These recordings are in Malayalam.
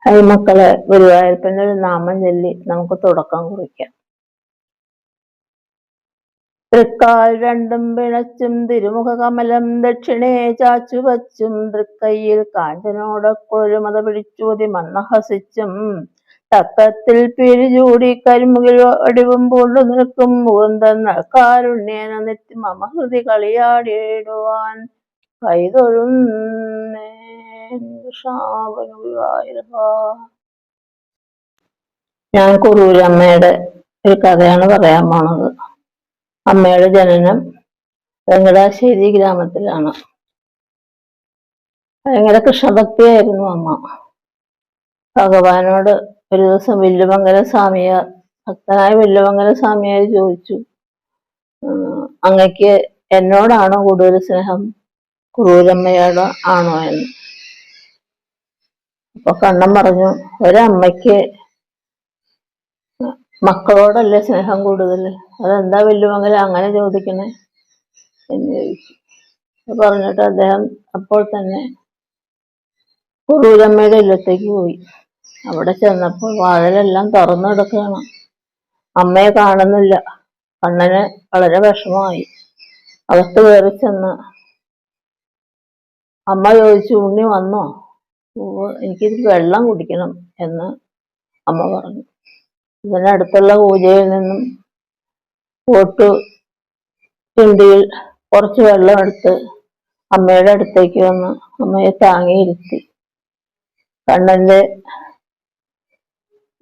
ഹായ് മക്കളെ, ഗുരുവായൂരപ്പൻ്റെ ഒരു നാമം ചൊല്ലി നമുക്ക് തുടക്കം കുറിക്കാം. തൃക്കാൽ രണ്ടും പിണച്ചും തിരുമുഖ കമലം ദക്ഷിണേ ചാച്ചു വച്ചും തൃക്കൈയിൽ കാഞ്ചനോടൊക്കൊഴുമത പിടിച്ചൂതി മന്ദഹസിച്ചും തക്കത്തിൽ പിരിചൂടി കരിമുകിൽ അടിവും പൂണ്ടു നിൽക്കും മുകുന്ദൻ കാരുണ്യേന നെറ്റി മമഹൃതി കളിയാടിയിടുവാൻ കൈതൊഴുന്നേ ഞാൻ കുറൂരമ്മയുടെ ഒരു കഥയാണ് പറയാൻ പോണത്. അമ്മയുടെ ജനനം വെങ്കടാശ്ശേരി ഗ്രാമത്തിലാണ്. ഭയങ്കര കൃഷ്ണഭക്തിയായിരുന്നു അമ്മ. ഭഗവാനോട് ഒരു ദിവസം വില്ലുമംഗല സ്വാമിയാർ, ഭക്തനായ വില്ലുമംഗല സ്വാമിയാർ ചോദിച്ചു, അങ്ങക്ക് എന്നോടാണോ കൂടുതൽ സ്നേഹം കുറൂരമ്മയോട് ആണോ എന്ന്. അപ്പൊ കണ്ണൻ പറഞ്ഞു, ഒരമ്മയ്ക്ക് മക്കളോടല്ലേ സ്നേഹം കൂടുതൽ, അതെന്താ വില്ലുമംഗലം അങ്ങനെ ചോദിക്കണേ എന്ന് ചോദിച്ചു. പറഞ്ഞിട്ട് അദ്ദേഹം അപ്പോൾ തന്നെ കുറൂരമ്മയുടെ ഇല്ലത്തേക്ക് പോയി. അവിടെ ചെന്നപ്പോൾ വാതിലെല്ലാം തുറന്നു കിടക്കുകയാണ്. അമ്മയെ കാണുന്നില്ല. കണ്ണന് വളരെ വിഷമമായി. അകത്ത് കയറി ചെന്ന് അമ്മ ചോദിച്ചു, ഉണ്ണി വന്നോ? എനിക്കിത് വെള്ളം കുടിക്കണം എന്ന് അമ്മ പറഞ്ഞു. ഇതിനടുത്തുള്ള പൂജയിൽ നിന്നും പോട്ടു ചുണ്ടിയിൽ കുറച്ച് വെള്ളം എടുത്ത് അമ്മയുടെ അടുത്തേക്ക് വന്ന് അമ്മയെ താങ്ങിയിരുത്തി. കണ്ണന്റെ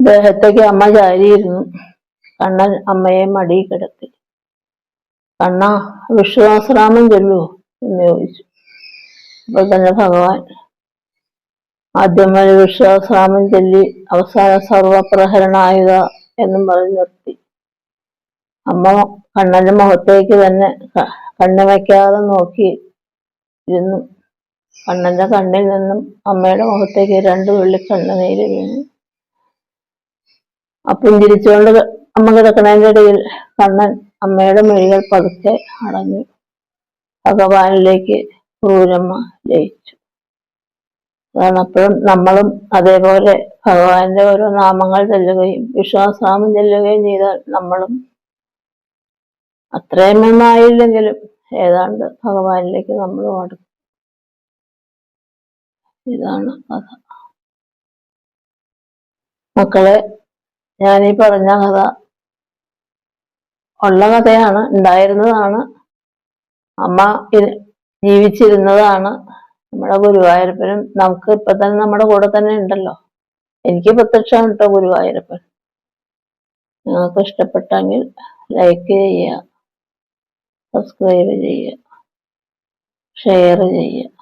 ദേഹത്തേക്ക് അമ്മ ചാരിയിരുന്നു. കണ്ണൻ അമ്മയെ മടിയിൽ കിടത്തി. കണ്ണ, വിഷ്ണുസഹസ്രനാമം ചൊല്ലൂ എന്ന് ചോദിച്ചു. അപ്പോൾ തന്നെ ഭഗവാൻ ആദ്യം വരെ വിഷ്ണുസഹസ്രനാമം ചൊല്ലി അവസാനം സർവപ്രഹരണായുധ എന്നും പറഞ്ഞ് നിർത്തി. അമ്മ കണ്ണന്റെ മുഖത്തേക്ക് തന്നെ കണ്ണുവയ്ക്കാതെ നോക്കി ഇരുന്നു. കണ്ണന്റെ കണ്ണിൽ നിന്നും അമ്മയുടെ മുഖത്തേക്ക് 2 തുള്ളി കണ്ണുനീര് വീണു. പുഞ്ചിരിച്ചുകൊണ്ട് അമ്മ കിടക്കുന്നതിൻ്റെ ഇടയിൽ കണ്ണൻ അമ്മയുടെ മിഴികൾ പതുക്കെ അടഞ്ഞു. ഭഗവാനിലേക്ക് കുറൂരമ്മ ലയിച്ചു. അതാണ് അപ്പോഴും നമ്മളും അതേപോലെ ഭഗവാന്റെ ഓരോ നാമങ്ങൾ ചൊല്ലുകയും വിശ്വാസനാമം ചൊല്ലുകയും ചെയ്താൽ നമ്മളും അത്രയും ആയില്ലെങ്കിലും ഏതാണ്ട് ഭഗവാനിലേക്ക് നമ്മൾ അടുക്കും. ഇതാണ് കഥ. മക്കളെ, ഞാനീ പറഞ്ഞ കഥ ഉള്ള കഥയാണ്, ഉണ്ടായിരുന്നതാണ്. അമ്മ ജീവിച്ചിരുന്നതാണ്. നമ്മുടെ ഗുരുവായൂരപ്പനും നമുക്ക് ഇപ്പൊ തന്നെ നമ്മുടെ കൂടെ തന്നെ ഉണ്ടല്ലോ. എനിക്ക് പ്രത്യക്ഷമാണ് കേട്ടോ ഗുരുവായൂരപ്പൻ. നിങ്ങൾക്ക് ഇഷ്ടപ്പെട്ടെങ്കിൽ ലൈക്ക് ചെയ്യുക, സബ്സ്ക്രൈബ് ചെയ്യുക, ഷെയർ ചെയ്യുക.